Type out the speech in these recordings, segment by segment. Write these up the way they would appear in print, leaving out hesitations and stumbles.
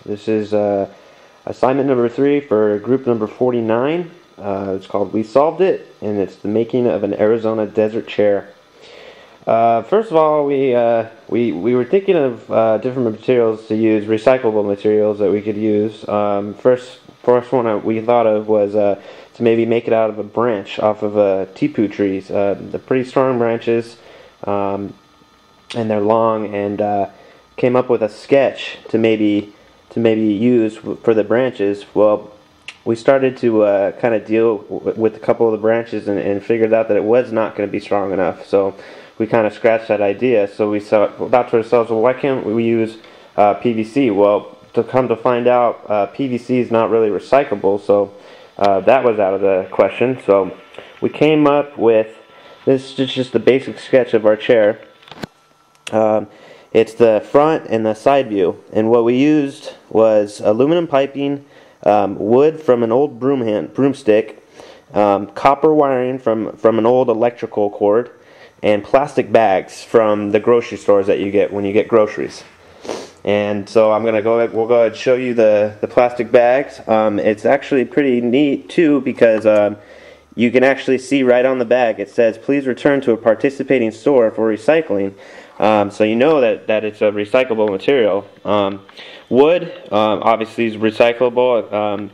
This is assignment number 3 for group number 49. It's called We Solved It, and it's the making of an Arizona desert chair. First of all, we were thinking of different materials to use, recyclable materials that we could use. First one we thought of was to maybe make it out of a branch off of tepu trees. They're pretty strong branches, and they're long, and came up with a sketch to maybe use for the branches. Well, we started to kind of deal with a couple of the branches and figured out that it was not going to be strong enough. So we kind of scratched that idea. So we thought to ourselves, well, why can't we use PVC? Well, to come to find out, PVC is not really recyclable, so that was out of the question. So we came up with this is just the basic sketch of our chair. It's the front and the side view, and what we used was aluminum piping, wood from an old broomstick, copper wiring from an old electrical cord, and plastic bags from the grocery stores that you get when you get groceries. And so we'll go ahead and show you the plastic bags. It's actually pretty neat too, because you can actually see right on the bag it says, "Please return to a participating store for recycling." So you know that it's a recyclable material. Wood obviously is recyclable,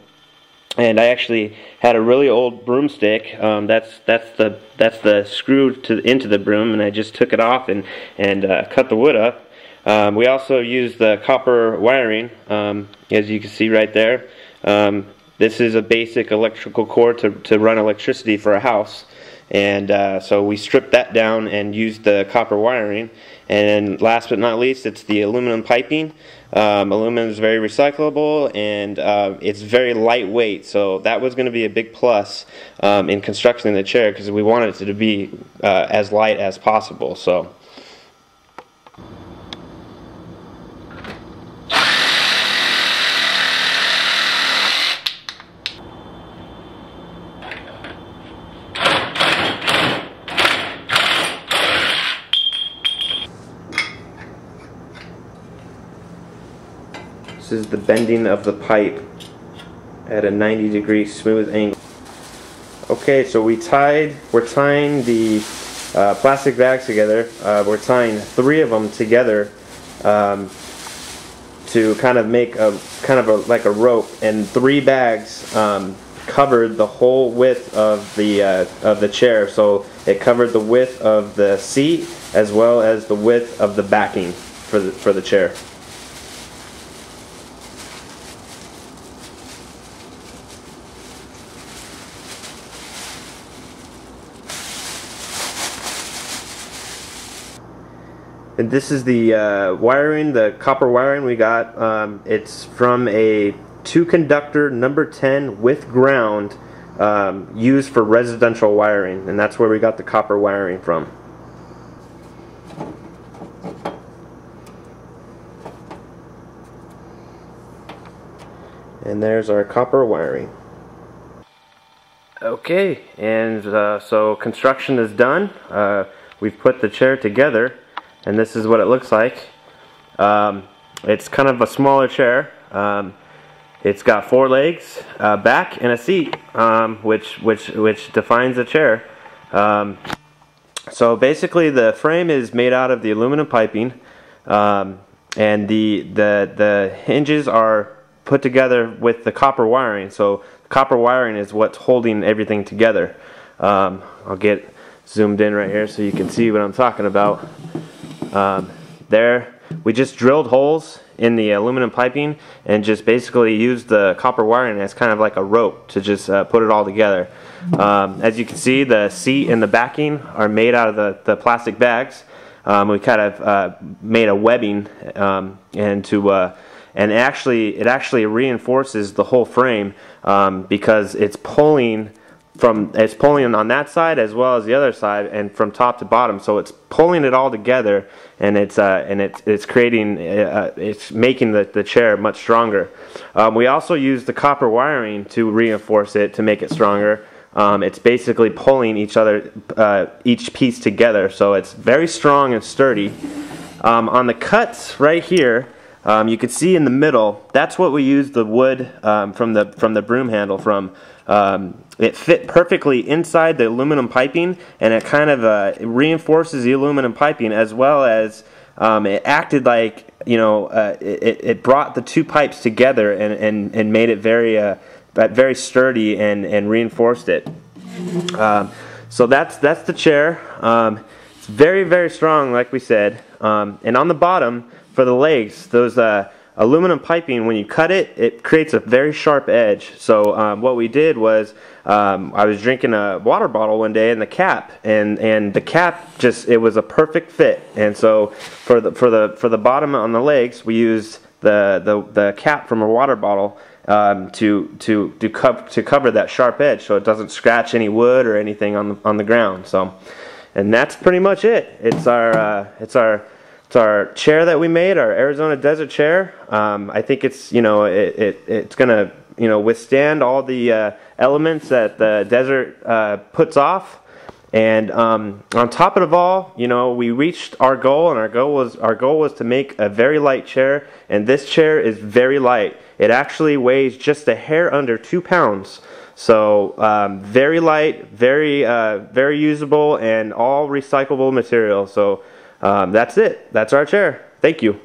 and I actually had a really old broomstick. That's the screw into the broom, and I just took it off and cut the wood up. We also used the copper wiring, as you can see right there. This is a basic electrical cord to run electricity for a house. And so we stripped that down and used the copper wiring. And last but not least, it's the aluminum piping. Aluminum is very recyclable, and it's very lightweight. So that was going to be a big plus in constructing the chair, because we wanted it to be as light as possible. So. This is the bending of the pipe at a 90-degree smooth angle. Okay, so we're tying the plastic bags together. We're tying 3 of them together to kind of make like a rope, and 3 bags covered the whole width of the chair. So it covered the width of the seat as well as the width of the backing for the chair. And this is the wiring, the copper wiring we got. It's from a 2-conductor number 10 with ground, used for residential wiring, and that's where we got the copper wiring from. And there's our copper wiring. Okay, and so construction is done. We've put the chair together, and this is what it looks like. It's kind of a smaller chair. It's got 4 legs, back, and a seat, which defines a chair. So basically, the frame is made out of the aluminum piping, and the hinges are put together with the copper wiring. So the copper wiring is what's holding everything together. I'll get zoomed in right here so you can see what I'm talking about. There we just drilled holes in the aluminum piping and just basically used the copper wiring as kind of like a rope to just put it all together. As you can see, the seat and the backing are made out of the plastic bags. We kind of made a webbing, and it actually reinforces the whole frame, because it's pulling on that side as well as the other side, and from top to bottom. So it's pulling it all together, and it's making the chair much stronger. We also use the copper wiring to reinforce it, to make it stronger. It's basically pulling each piece together, so it's very strong and sturdy. On the cuts right here, you can see in the middle, that's what we used the wood from the broom handle from. It fit perfectly inside the aluminum piping, and it kind of reinforces the aluminum piping, as well as it acted like, you know, it brought the two pipes together and made it very sturdy and reinforced it. So that's the chair. It's very strong, like we said. And on the bottom for the legs, those aluminum piping, when you cut it, it creates a very sharp edge. So what we did was, I was drinking a water bottle one day, and the cap just, it was a perfect fit. And so for the bottom on the legs, we used the cap from a water bottle to cover that sharp edge, so it doesn't scratch any wood or anything on the ground. So, and that's pretty much it. It's our chair that we made, our Arizona Desert chair. I think it's, you know, it's gonna, you know, withstand all the elements that the desert puts off. And on top of it all, you know, we reached our goal, and our goal was to make a very light chair. And this chair is very light. It actually weighs just a hair under 2 pounds. So very light, very usable, and all recyclable material. So that's it. That's our chair. Thank you.